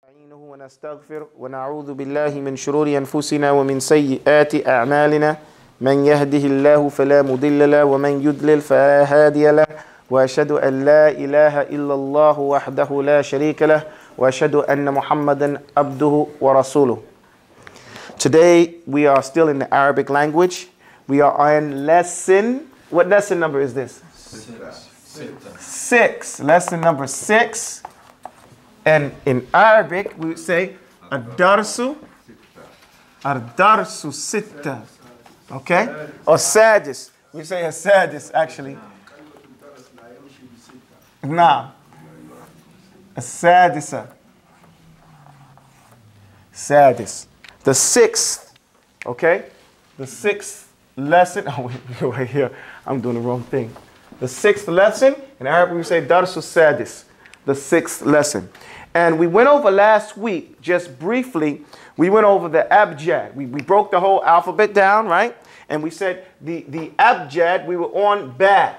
نستعينه ونستغفر ونعوذ بالله من شرور أنفسنا ومن سيئات أعمالنا من يهده الله فلا مضل له ومن يضلل فلا هادي له وأشهد أن لا إله إلا الله وحده لا شريك له وأشهد أن محمدا عبده ورسوله. Today we are still in the Arabic language. We are on lesson, what lesson number is this? 6. Lesson number 6. And in Arabic, we would say Ad-darsu sitta. Okay? Or sadis. We say a sadis, actually. Nah. A sadisa. Sadis. The 6th. Okay? The 6th lesson. Oh, wait here. I'm doing the wrong thing. The 6th lesson. In Arabic, we say Darsu sadis. The 6th lesson. And we went over last week, just briefly, we went over the abjad. We broke the whole alphabet down, right? And we said the abjad, we were on ba.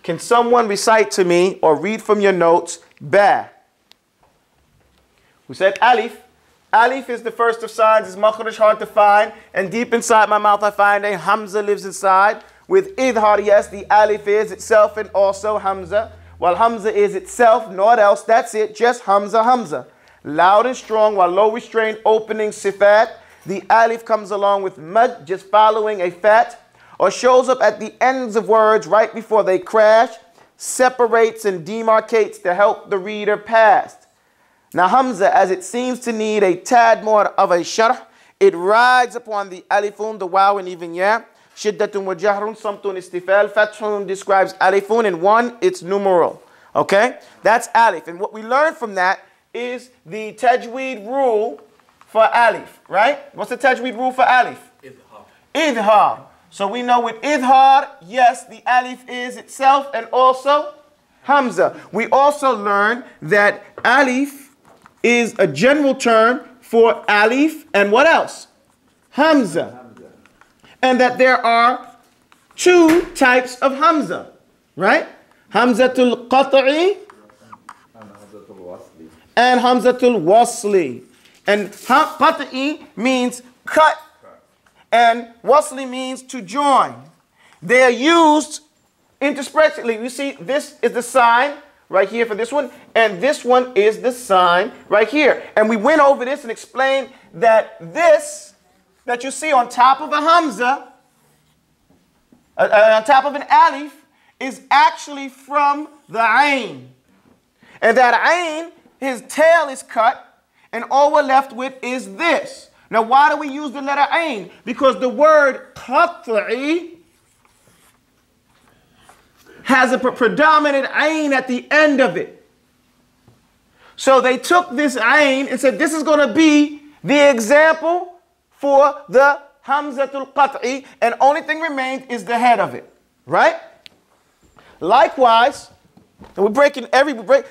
Can someone recite to me or read from your notes ba? We said alif. Alif is the first of signs. It's makhraj, hard to find. And deep inside my mouth I find a hamza lives inside. With idhar, yes, the alif is itself and also hamza. While hamza is itself, naught else, that's it, just hamza, hamza. Loud and strong, while low restrained, opening sifat. The alif comes along with mud, just following a fat, or shows up at the ends of words right before they crash, separates and demarcates to help the reader past. Now hamza, as it seems to need a tad more of a sharh, it rides upon the alifun, the waw, and even ya. Shiddatun wa jahrun, samtun istifal. Fathun describes alifun, and one, it's numeral. Okay? That's alif. And what we learned from that is the tajweed rule for alif, right? What's the tajweed rule for alif? Idhar. Idhar. So we know with idhar, yes, the alif is itself and also hamza. We also learned that alif is a general term for alif and what else? Hamza. And that there are 2 types of hamza, right? Hamzatul qat'i and hamzatul wasli. And qat'i means cut, and wasli means to join. They are used interspressively. You see, this is the sign right here for this one, and this one is the sign right here. And we went over this and explained that this that you see on top of a hamza, on top of an alif, is actually from the ayn. And that ayn, his tail is cut, and all we're left with is this. Now, why do we use the letter ayn? Because the word qat'i has a predominant ayn at the end of it. So they took this ayn and said, this is going to be the example for the hamzatul qat'i, and only thing remains is the head of it, right? Likewise, and we're breaking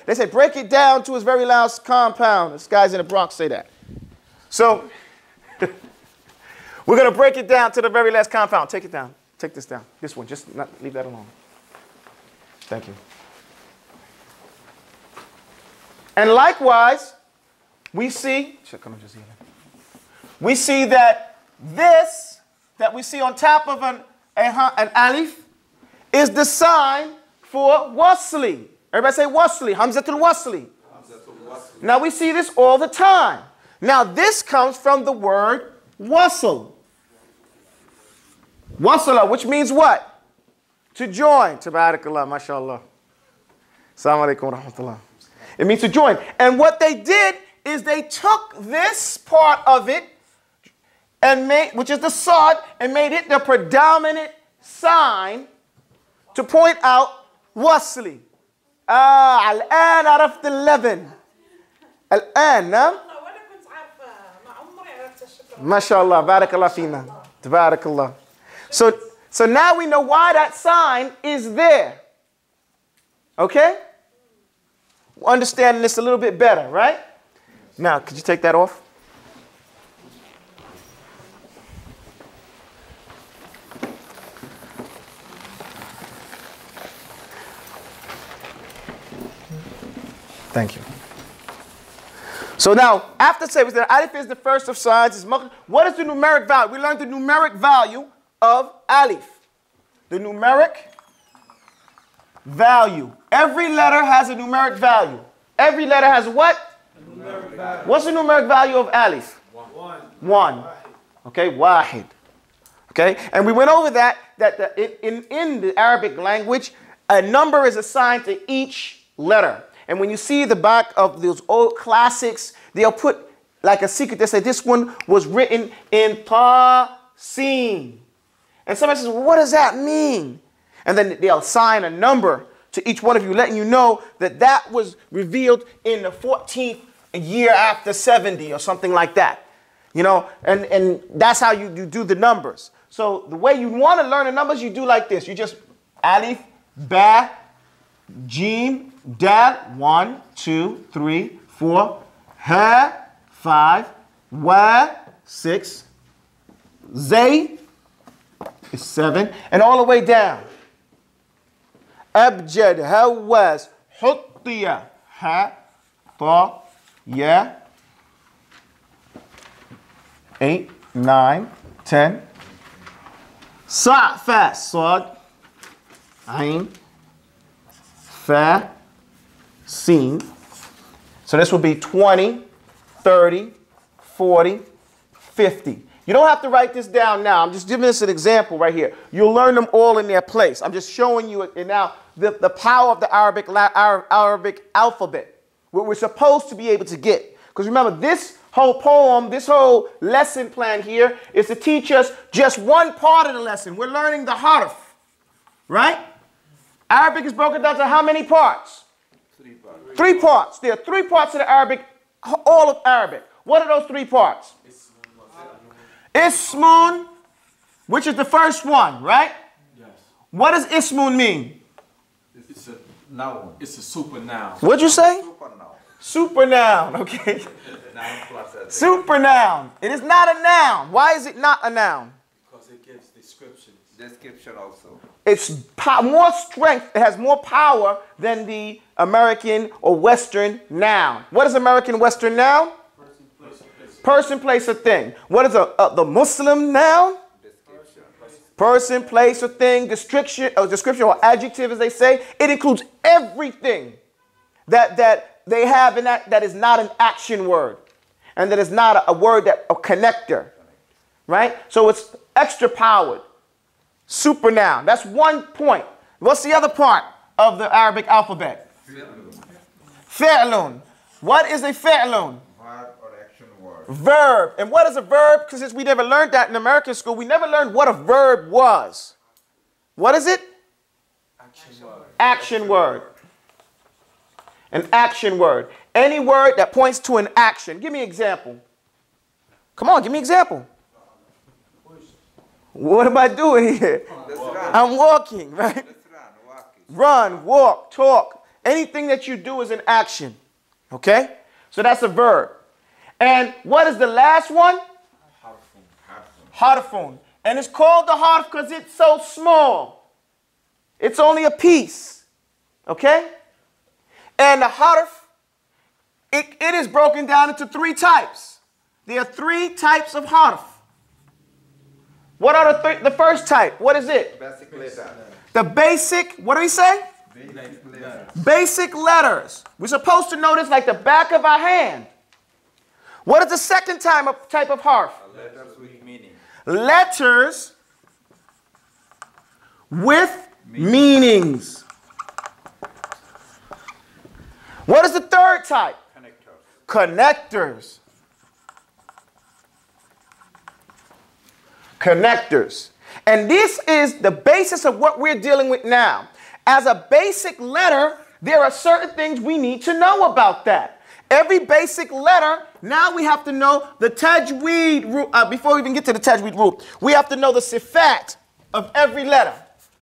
they say break it down to its very last compound. This guys in the Bronx say that. So we're going to break it down to the very last compound. Take it down. Take this down. This one. Just not leave that alone. Thank you. And likewise, we see that this that we see on top of an alif is the sign for wasli. Everybody say wasli, hamzatul wasli. Now we see this all the time. Now this comes from the word wasl. Wasala, which means what? To join. Tabarakallah, mashallah. Assalamu alaikum wa rahmatullah. It means to join. And what they did is they took this part of it and made, which is the sad, and made it the predominant sign to point out wasli. الآن عرفت اللبن. الآن نعم. ما شاء الله بارك الله فينا. تبارك الله. So now we know why that sign is there. Okay? We're understanding this a little bit better, right? Now, could you take that off? Thank you. So now, after say we said alif is the first of signs. What is the numeric value? We learned the numeric value of alif. The numeric value. Every letter has a numeric value. Every letter has what? Numeric value. What's the numeric value of alif? 1. Okay, wahid. Okay, and we went over that in the Arabic language, a number is assigned to each letter. And when you see the back of those old classics, they'll put like a secret. They say this one was written in Ta-Sin. And somebody says, well, what does that mean? And then they'll assign a number to each one of you, letting you know that that was revealed in the 14th year after 70 or something like that. You know, and that's how you do the numbers. So the way you want to learn the numbers, you do like this. You just alif, ba, jim, dal, 1, 2, 3, 4, ha, 5, wa, 6, zay is 7, and all the way down. Abjad, hawaz, huttiya, ha, ta, ya, 8, 9, 10. Sa, fa, sad, ain, fa, sin. So this will be 20, 30, 40, 50. You don't have to write this down now. I'm just giving this an example right here. You'll learn them all in their place. I'm just showing you it now the power of the Arabic alphabet, what we're supposed to be able to get. Because remember, this whole poem, this whole lesson plan here is to teach us just one part of the lesson. We're learning the harf, right? Arabic is broken down to how many parts? 3 parts. 3 parts. There are 3 parts of the Arabic, all of Arabic. What are those 3 parts? Ismun, which is the first one, right? Yes. What does ismun mean? It's a noun. It's a super noun. What'd you say? Super noun. Super noun, okay. Noun plus a Super noun. It is not a noun. Why is it not a noun? Because it gives description. description also. It's more strength, it has more power than the American or Western noun. What is American Western noun? Person, place, or thing. What is the Muslim noun? Description. Person, place, or thing, description or adjective as they say. It includes everything that they have in that is not an action word. And that is not a word a connector. Right? So it's extra powered. Super noun. That's one point. What's the other part of the Arabic alphabet? Fi'lun. What is a fi'lun? Verb or action word. Verb. And what is a verb? Because since we never learned that in American school, we never learned what a verb was. What is it? Action word. Action word. An action word. Any word that points to an action. Give me an example. Come on, give me an example. What am I doing here? I'm walking, right? Let's run, walking. Run, walk, talk. Anything that you do is an action. Okay? So that's a verb. And what is the last one? Harfun. And it's called the harf because it's so small. It's only a piece. Okay? And the harf, it is broken down into 3 types. There are 3 types of harf. What are the first type? What is it? Basic letter. The basic, what do we say? Basic letter. Basic letters. We're supposed to know this like the back of our hand. What is the second type of harf? Letters with meaning. Letters with meanings. What is the third type? Connectors. Connectors. Connectors. And this is the basis of what we're dealing with now. As a basic letter, there are certain things we need to know about that. Every basic letter, now we have to know the tajweed rule. Before we even get to the tajweed rule, we have to know the sifat of every letter.